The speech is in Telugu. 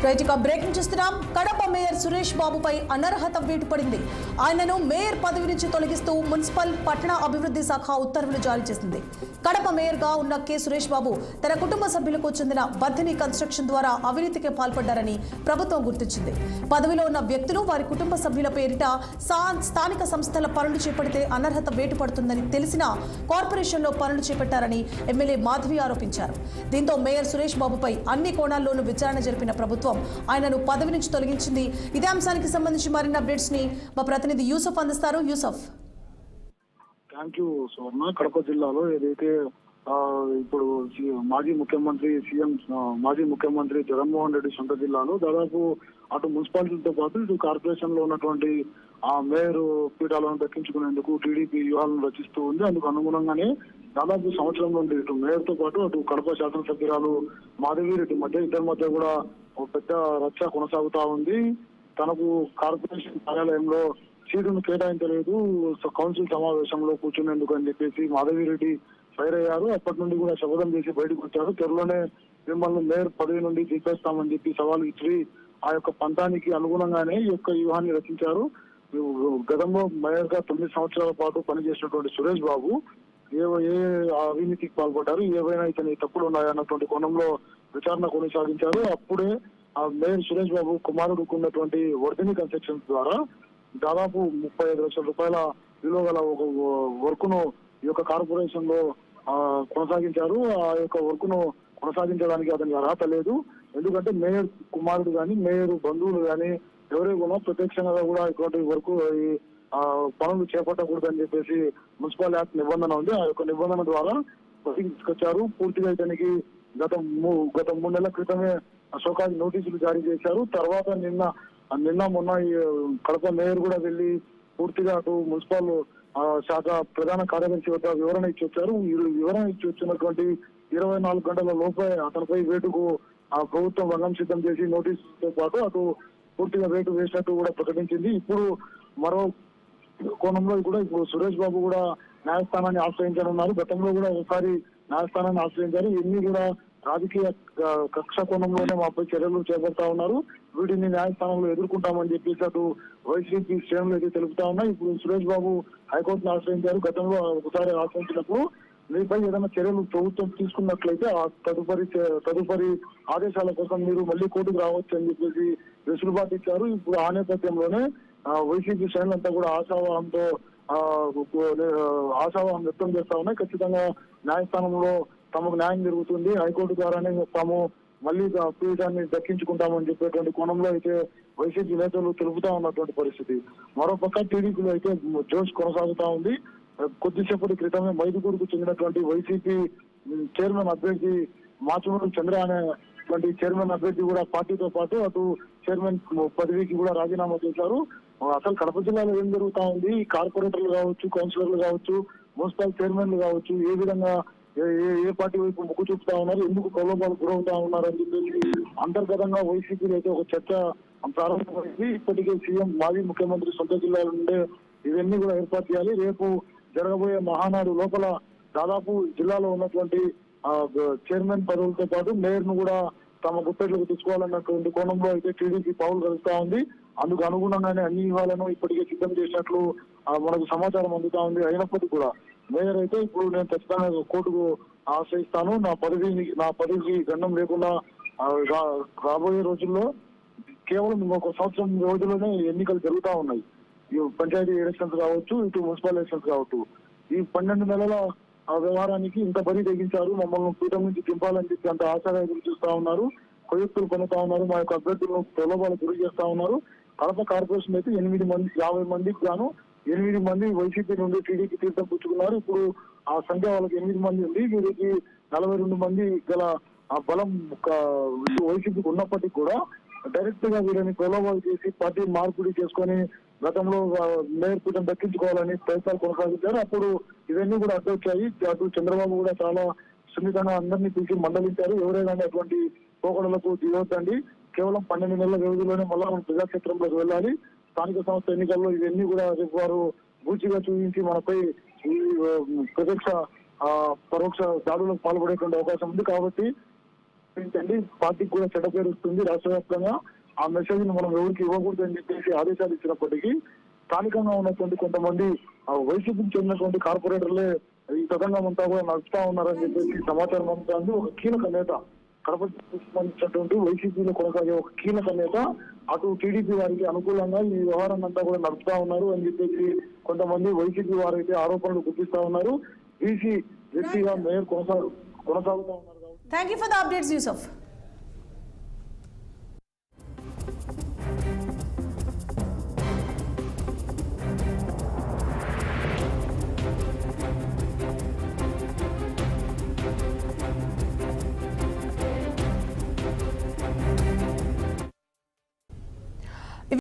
రైట్గా బ్రేకింగ్ చూస్తున్నాం. కడప మేయర్ సురేష్ బాబుపై అనర్హత వేటు పడింది. ఆయనను మేయర్ పదవి నుంచి తొలగిస్తూ మున్సిపల్ పట్టణ అభివృద్ధి శాఖ ఉత్తర్వులు జారీ చేసింది. కడప మేయర్గా ఉన్న కె సురేష్ బాబు తన కుటుంబ సభ్యులకు చెందిన బర్ధిని కన్స్ట్రక్షన్ ద్వారా అవినీతికి పాల్పడ్డారని ప్రభుత్వం గుర్తించింది. పదవిలో ఉన్న వ్యక్తులు వారి కుటుంబ సభ్యుల పేరిట స్థానిక సంస్థల పనులు చేపడితే అనర్హత వేటు పడుతుందని తెలిసినా కార్పొరేషన్లో పనులు చేపట్టారని ఎమ్మెల్యే మాధవి ఆరోపించారు. దీంతో మేయర్ సురేష్ బాబుపై అన్ని కోణాల్లోనూ విచారణ జరిపిన ప్రభుత్వం ఆయనను పదవి నుంచి తొలగించింది. ఇదే అంశానికి సంబంధించి మరిన్ని అప్డేట్స్ ని మా ప్రతినిధి యూసఫ్ అందిస్తారు. యూసఫ్. థ్యాంక్ యూ సువర్ణ. కడప జిల్లాలో ఏదైతే ఇప్పుడు మాజీ ముఖ్యమంత్రి జగన్మోహన్ రెడ్డి సొంత జిల్లాలో దాదాపు అటు మున్సిపాలిటీలతో పాటు ఇటు కార్పొరేషన్ లో ఉన్నటువంటి ఆ మేయర్ పీఠాలను దక్కించుకునేందుకు టీడీపీ వ్యూహాలను రచిస్తూ ఉంది. అందుకు అనుగుణంగానే దాదాపు సంవత్సరం నుండి ఇటు మేయర్ తో పాటు అటు కడప శాసనసభ్యురాలు మాధవిరెడ్డి ఇద్దరి మధ్య కూడా ఒక పెద్ద రచ్చ కొనసాగుతా ఉంది. తనకు కార్పొరేషన్ కార్యాలయంలో సీటును కేటాయించలేదు, కౌన్సిల్ సమావేశంలో కూర్చునేందుకు అని చెప్పేసి మాధవిరెడ్డి ఫైర్ అయ్యారు. అప్పటి నుండి కూడా శపథం చేసి బయటకు వచ్చారు. త్వరలోనే మిమ్మల్ని మేయర్ పదవి నుండి తీసేస్తామని చెప్పి సవాల్ ఇచ్చి ఆ యొక్క పంతానికి అనుగుణంగానే ఈ యొక్క వ్యూహాన్ని రచించారు. గతంలో మేయర్ గా 9 సంవత్సరాల పాటు పనిచేసినటువంటి సురేష్ బాబు ఏ అవినీతికి పాల్పడ్డారు, ఏవైనా ఇతని తప్పులు ఉన్నాయన్నటువంటి కోణంలో విచారణ కొనసాగించారు. అప్పుడే ఆ మేయర్ సురేష్ బాబు కుమారుడుకు ఉన్నటువంటి వర్ధిని కన్స్ట్రక్షన్స్ ద్వారా దాదాపు 35 లక్షల రూపాయల విలువ గల ఒక వర్క్ ను ఈ యొక్క కార్పొరేషన్ లో కొనసాగించారు. ఆ యొక్క వర్క్ ను కొనసాగించడానికి అతనికి అర్హత లేదు. ఎందుకంటే మేయర్ కుమారుడు గాని మేయర్ బంధువులు గాని ఎవరే కూడా ప్రత్యక్షంగా కూడా ఇటువంటి వర్క్ పనులు చేపట్టకూడదని చెప్పేసి మున్సిపల్ యాక్ట్ నిబంధన ఉంది. ఆ యొక్క నిబంధన ద్వారా తీసుకొచ్చారు. పూర్తిగా ఇతనికి గత 3 నెలల క్రితమే షోకాజ్ నోటీసులు జారీ చేశారు. తర్వాత నిన్న మొన్న కడప మేయర్ కూడా వెళ్లి పూర్తిగా అటు మున్సిపల్ శాఖ ప్రధాన కార్యదర్శి వద్ద వివరణ ఇచ్చి వచ్చారు. వివరణ ఇచ్చి వచ్చినటువంటి 24 గంటల లోపే అతనిపై వేటుకు ప్రభుత్వం రంగం సిద్ధం చేసి నోటీసుతో పాటు అటు పూర్తిగా వేటు వేసినట్టు కూడా ప్రకటించింది. ఇప్పుడు మరో కోణంలో కూడా ఇప్పుడు సురేష్ బాబు కూడా న్యాయస్థానాన్ని ఆశ్రయించనున్నారు. గతంలో కూడా ఒకసారి న్యాయస్థానాన్ని ఆశ్రయించారు. ఇన్ని కూడా రాజకీయ కక్ష కోణంలోనే మాపై చర్యలు చేపడతా ఉన్నారు. వీటిని న్యాయస్థానంలో ఎదుర్కొంటామని చెప్పేసి అటు వైసీపీ శ్రేణులు అయితే తెలుపుతా ఉన్నాయి. ఇప్పుడు సురేష్ బాబు హైకోర్టును ఆశ్రయించారు. గతంలో ఒకసారి ఆశ్రయించినప్పుడు మీపై ఏదైనా చర్యలు ప్రభుత్వం తీసుకున్నట్లయితే ఆ తదుపరి ఆదేశాల కోసం మీరు మళ్ళీ కోర్టుకు రావచ్చు అని చెప్పేసి వెసులుబాటు ఇచ్చారు. ఇప్పుడు ఆ నేపథ్యంలోనే వైసీపీ శ్రేణులంతా కూడా ఆశావాహం వ్యక్తం చేస్తా ఉన్నాయి. ఖచ్చితంగా న్యాయస్థానంలో తమకు న్యాయం జరుగుతుంది, హైకోర్టు ద్వారానే తాము మళ్ళీ పీఠాన్ని దక్కించుకుంటామని చెప్పేటువంటి కోణంలో అయితే వైసీపీ నేతలు తెలుపుతా ఉన్నటువంటి పరిస్థితి. మరోపక్క టీడీపీలో అయితే జోష్ కొనసాగుతా ఉంది. కొద్దిసేపటి క్రితమే మైదుగూరుకు చెందినటువంటి వైసీపీ చైర్మన్ అభ్యర్థి మాచుమూరు చంద్ర అనేటువంటి చైర్మన్ అభ్యర్థి కూడా పార్టీతో పాటు అటు చైర్మన్ పదవికి కూడా రాజీనామా చేశారు. అసలు కడప జిల్లాలో ఏం జరుగుతా ఉంది, కార్పొరేటర్లు కావచ్చు, కౌన్సిలర్లు కావచ్చు, మున్సిపల్ చైర్మన్లు కావచ్చు, ఏ విధంగా ఏ పార్టీ వైపు మొగ్గు చూపుతా ఉన్నారు, ఎందుకు ప్రలోభాలు గురవుతా ఉన్నారు అని చెప్పేసి అంతర్గతంగా వైసీపీలో అయితే ఒక చర్చ ప్రారంభమైంది. ఇప్పటికే సీఎం మాజీ ముఖ్యమంత్రి సొంత జిల్లాల నుండే ఇవన్నీ కూడా ఏర్పాటు చేయాలి. రేపు జరగబోయే మహానాడు లోపల దాదాపు జిల్లాలో ఉన్నటువంటి చైర్మన్ పదవులతో పాటు మేయర్ ను కూడా తమ గుప్పెట్లకు తీసుకోవాలన్నటువంటి కోణంలో అయితే టీడీపీ పావులు కలుగుతా ఉంది. అందుకు అనుగుణంగానే అన్ని వ్యూహాలను ఇప్పటికే సిద్ధం చేసినట్లు మనకు సమాచారం అందుతా ఉంది. అయినప్పటికీ కూడా మేయర్ అయితే ఇప్పుడు నేను ఖచ్చితంగా కోర్టుకు ఆశ్రయిస్తాను, నా పదవికి గండం లేకుండా రాబోయే రోజుల్లో కేవలం ఇంకొక సంవత్సరం రోజుల్లోనే ఎన్నికలు జరుగుతా ఉన్నాయి. పంచాయతీ ఎలక్షన్స్ కావచ్చు, ఇటు మున్సిపల్ ఎలక్షన్స్ కావచ్చు. ఈ 12 నెలల వ్యవహారానికి ఇంత బరి తెగించారు. మమ్మల్ని పీఠం నుంచి దింపాలని చెప్పి అంత ఆశగా ఎదురు చూస్తా ఉన్నారు. కొయ్యొత్తులు పనుతా ఉన్నారు. మా యొక్క అభ్యర్థులను ప్రలోభాలకు గురి చేస్తా ఉన్నారు. కడప కార్పొరేషన్ అయితే 50 మందికి గాను 8 మంది వైసీపీ నుండి టీడీపీ తీర్థం పుచ్చుకున్నారు. ఇప్పుడు ఆ సంఖ్య వాళ్ళకి 8 మంది ఉంది. వీరికి 42 మంది గల ఆ బలం వైసీపీకి ఉన్నప్పటికీ కూడా డైరెక్ట్ గా వీళ్ళని ప్రలోభాలు చేసి పార్టీ మార్పిడి చేసుకొని గతంలో మేయర్ పీఠం దక్కించుకోవాలని ప్రయత్నాలు కొనసాగించారు. అప్పుడు ఇవన్నీ కూడా అడ్డొచ్చాయి. అటు చంద్రబాబు కూడా చాలా సున్నితంగా అందరినీ పిలిచి మందలించారు. ఎవరైనా అటువంటి పోకడలకు దిగొద్దండి, కేవలం 12 నెలల వ్యవధిలోనే మళ్ళా మనం ప్రజాక్షేత్రంలోకి వెళ్ళాలి, స్థానిక సంస్థ ఎన్నికల్లో ఇవన్నీ కూడా వారు పూర్తిగా చూపించి మనపై ఈ పరోక్ష దాడులకు పాల్పడేటువంటి అవకాశం ఉంది. కాబట్టి పార్టీకి కూడా చెడ్డ పేరు వస్తుంది రాష్ట్ర వ్యాప్తంగా. ఆ మెసేజ్ ని మనం ఎవరికి ఇవ్వకూడదు అని చెప్పేసి ఆదేశాలు ఇచ్చినప్పటికీ స్థానికంగా ఉన్నటువంటి కొంతమంది వైసీపీకి చెందినటువంటి కార్పొరేటర్లే ఈ తతంగం అంతా కూడా నడుపుతా ఉన్నారని చెప్పేసి సమాచారం అందుతుంది. ఒక కీలక నేత కడప సంబంధించినటువంటి వైసీపీలో కొనసాగే ఒక కీలక నేత అటు టీడీపీ వారికి అనుకూలంగా ఈ వ్యవహారం అంతా కూడా నడుపుతా ఉన్నారు అని చెప్పేసి కొంతమంది వైసీపీ వారైతే ఆరోపణలు గుర్తిస్తా ఉన్నారు. బీసీ వ్యక్తిగా మేయర్ కొనసాగుతా ఉన్నారు. Thank you for the updates Yusuf.